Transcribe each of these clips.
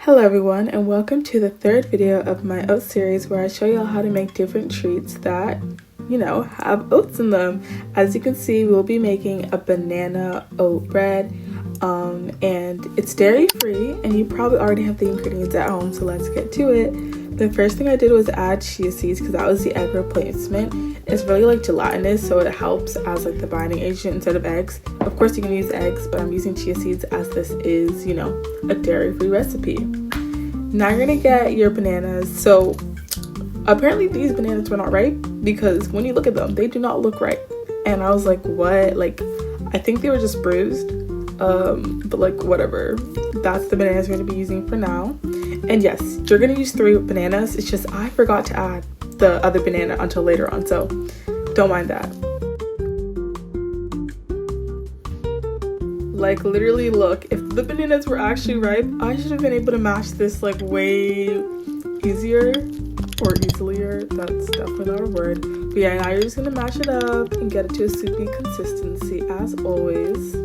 Hello everyone, and welcome to the third video of my oat series where I show y'all how to make different treats that, have oats in them. As you can see, we'll be making a banana oat bread, and it's dairy free, and you probably already have the ingredients at home, so let's get to it. The first thing I did was add chia seeds because that was the egg replacement. It's really like gelatinous, so it helps as like the binding agent instead of eggs. Of course you can use eggs, but I'm using chia seeds as this is, a dairy-free recipe. Now you're gonna get your bananas. So apparently these bananas were not ripe because when you look at them, they do not look ripe. And I was like, what? Like, I think they were just bruised. But like whatever. That's the bananas we're gonna be using for now. And yes, you're gonna use 3 bananas. It's just I forgot to add the other banana until later on, so don't mind that. Like literally look, if the bananas were actually ripe, I should have been able to mash this like way easier or easilier. That's definitely not a word. But yeah, now you're just gonna mash it up and get it to a soupy consistency as always.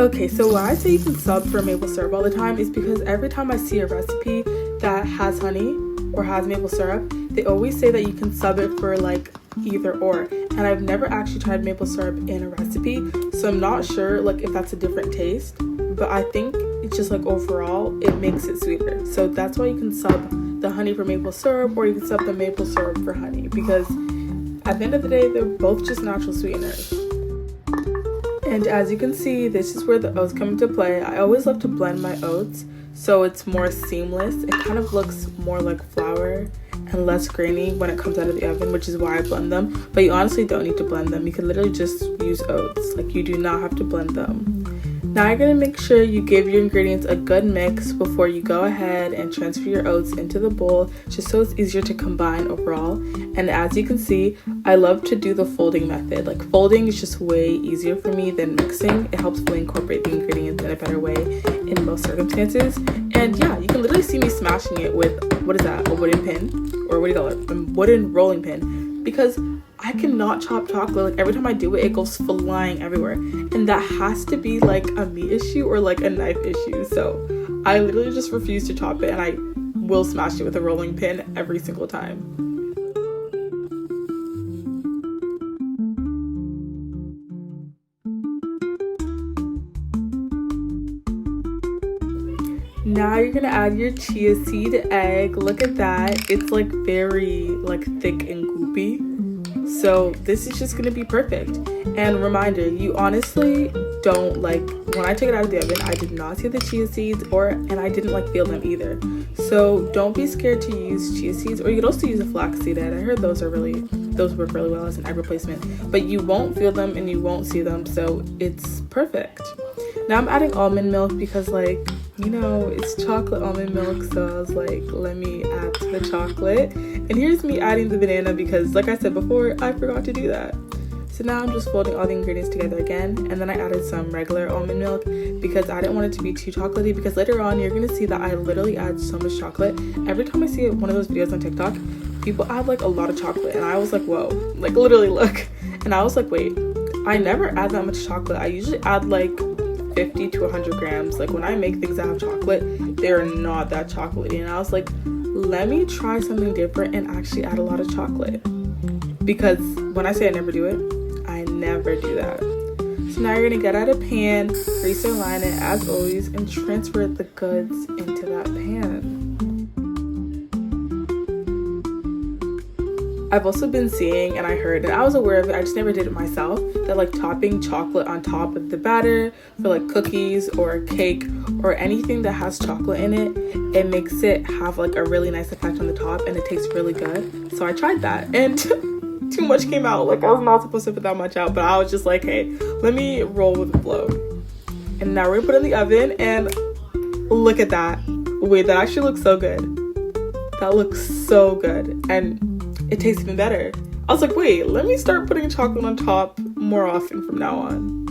Okay, so why I say you can sub for maple syrup all the time is because every time I see a recipe that has honey or has maple syrup, they always say that you can sub it for like either or. And I've never actually tried maple syrup in a recipe, so I'm not sure like if that's a different taste, but I think it's just like overall it makes it sweeter. So that's why you can sub the honey for maple syrup, or you can sub the maple syrup for honey, because at the end of the day, they're both just natural sweeteners. And as you can see, this is where the oats come into play. I always love to blend my oats so it's more seamless. It kind of looks more like flour and less grainy when it comes out of the oven, which is why I blend them. But you honestly don't need to blend them. You can literally just use oats. Like, you do not have to blend them. Now you're gonna make sure you give your ingredients a good mix before you go ahead and transfer your oats into the bowl, just so it's easier to combine overall. And as you can see, I love to do the folding method. Like, folding is just way easier for me than mixing. It helps me incorporate the ingredients in a better way in most circumstances. And yeah, you can literally see me smashing it with, what is that, a wooden pin? Or what do you call it? A wooden rolling pin. Because I cannot chop chocolate. Like, every time I do it, it goes flying everywhere. And that has to be like a me issue or like a knife issue. So I literally just refuse to chop it, and I will smash it with a rolling pin every single time. Now you're gonna add your chia seed egg. Look at that. It's like very like thick and goopy. So this is just gonna be perfect. And reminder, you honestly don't like, when I took it out of the oven, I did not see the chia seeds and I didn't like feel them either. So don't be scared to use chia seeds, or you could also use a flaxseed egg. I heard those work really well as an egg replacement, but you won't feel them and you won't see them, so it's perfect. Now I'm adding almond milk because it's chocolate almond milk, so I was like, let me add to the chocolate. And here's me adding the banana because, like I said before, I forgot to do that. So now I'm just folding all the ingredients together again, and then I added some regular almond milk because I didn't want it to be too chocolatey, because later on you're gonna see that I literally add so much chocolate. Every time I see one of those videos on TikTok, people add like a lot of chocolate, and I was like, whoa, like literally look. And I was like, wait, I never add that much chocolate. I usually add like 50 to 100 grams. Like, when I make things that have chocolate, they're not that chocolatey. And I was like, let me try something different and actually add a lot of chocolate, because when I say I never do it, I never do that. So now you're gonna get out a pan, grease or line it as always, and transfer the goods into that pan. I've also been seeing, and I heard, and I was aware of it, I just never did it myself, that like topping chocolate on top of the batter for like cookies or a cake or anything that has chocolate in it, it makes it have like a really nice effect on the top and it tastes really good. So I tried that, and too much came out. Like, I was not supposed to put that much out, but I was just like, hey, let me roll with the flow. And now we're gonna put it in the oven, and look at that. Wait, that actually looks so good. That looks so good, and it tastes even better. I was like, wait, let me start putting chocolate on top more often from now on.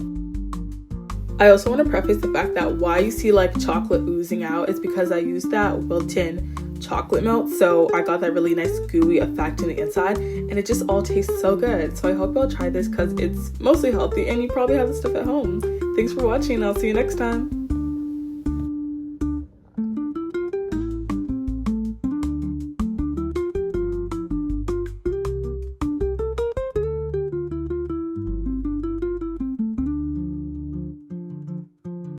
I also want to preface the fact that why you see like chocolate oozing out is because I used that Wilton chocolate melt, so I got that really nice gooey effect in the inside, and it just all tastes so good. So I hope y'all try this because it's mostly healthy and you probably have this stuff at home. Thanks for watching. I'll see you next time.